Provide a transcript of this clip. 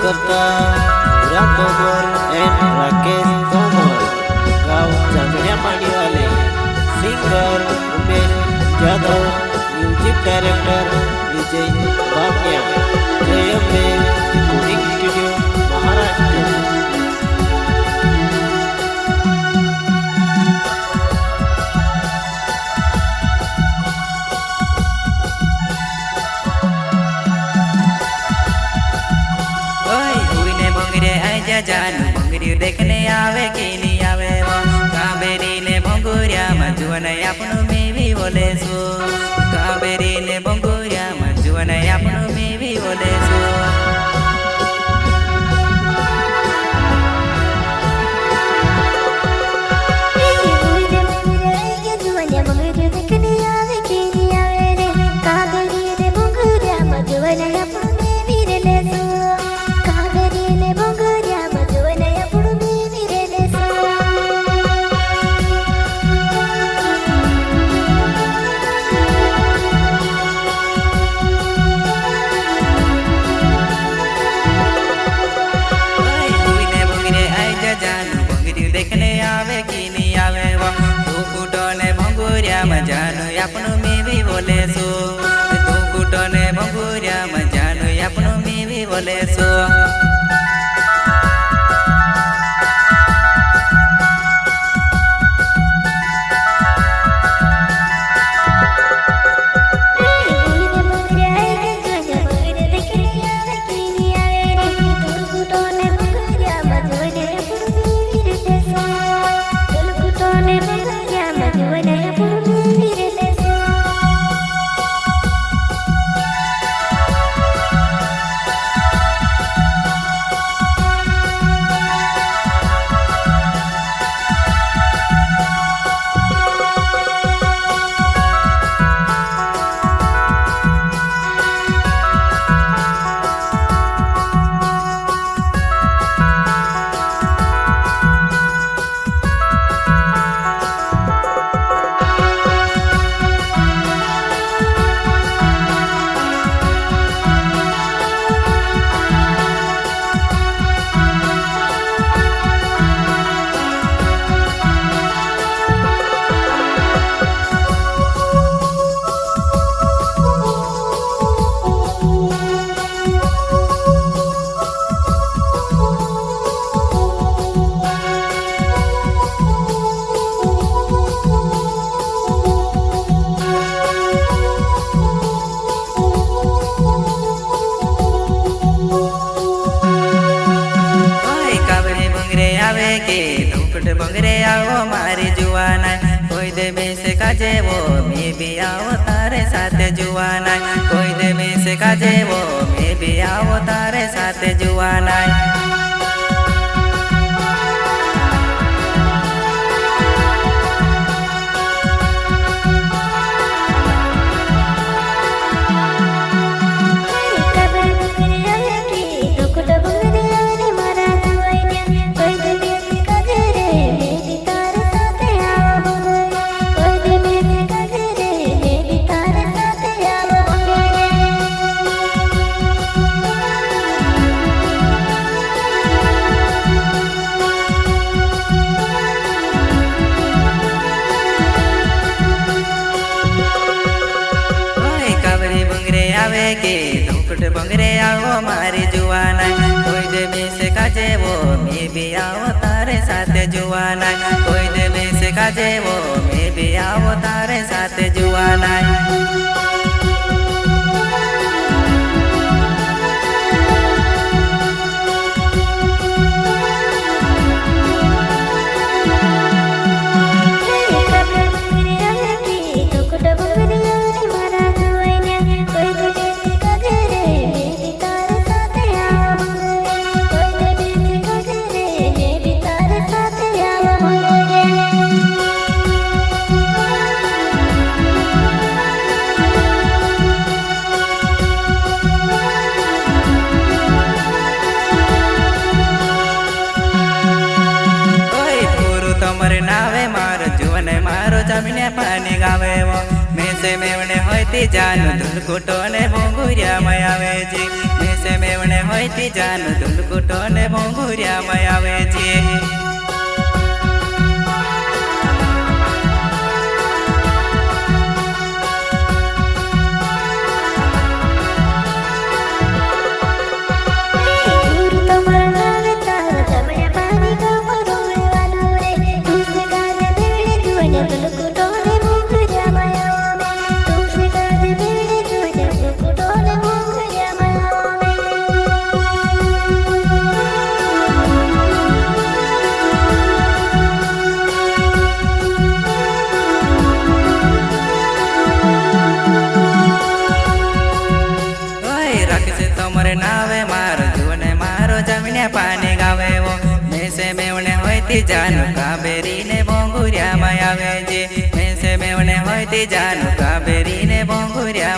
करता युवराज तोमर एंड राकेश तोमर। गाँव चांदनिया पानी वाले। Singer Umesh Jadhav. Music director Vijay Bamiya. Jayambe recording studio Maharashtra. जानू भंगरी देखने आवे कि नहीं आवे वो कावेरी ने भंगुरिया मजुवन अपनों में भी बोले सो कावेरी ने भंगुरिया मजुवन अपनों में भी बोले सो देखने आवे कि नहीं आवे वो तू कुटो ने भंगुरिया मजानो अपनों में भी बोले सो तू कुटो ने भंगुरिया मजानो अपनों में भी बोले सो बंगरे आओ मारी जुआना कोई दे में से काजे वो मैं भी आओ तारे साथ जुआना कोई दे में से काजे वो मैं भी आओ तारे साथ जुआना के दुखट बंगरे आओ मारी जुआना कोई दे में से काजे वो मैं भी आओ तारे साथ जुआना कोई दे में से काजे वो मैं भी आओ तारे साथ जुआना जमीने पानी गावे वो में से मेवने होती जानू धुल कुटो ने भोंगुरिया मयावे जी में મેસે મેવણે હોય તી જાન ધુલકુટો ને ભોંગુરિયામાં આવે છે तोमरे नावे मारो जुने मारो जमीने पानी गावे वो मेसे मेवणे होती जानू काबेरी ने भोंगुरिया में आवे जे मेसे मेवणे होती जानू काबेरी ने भोंगुरिया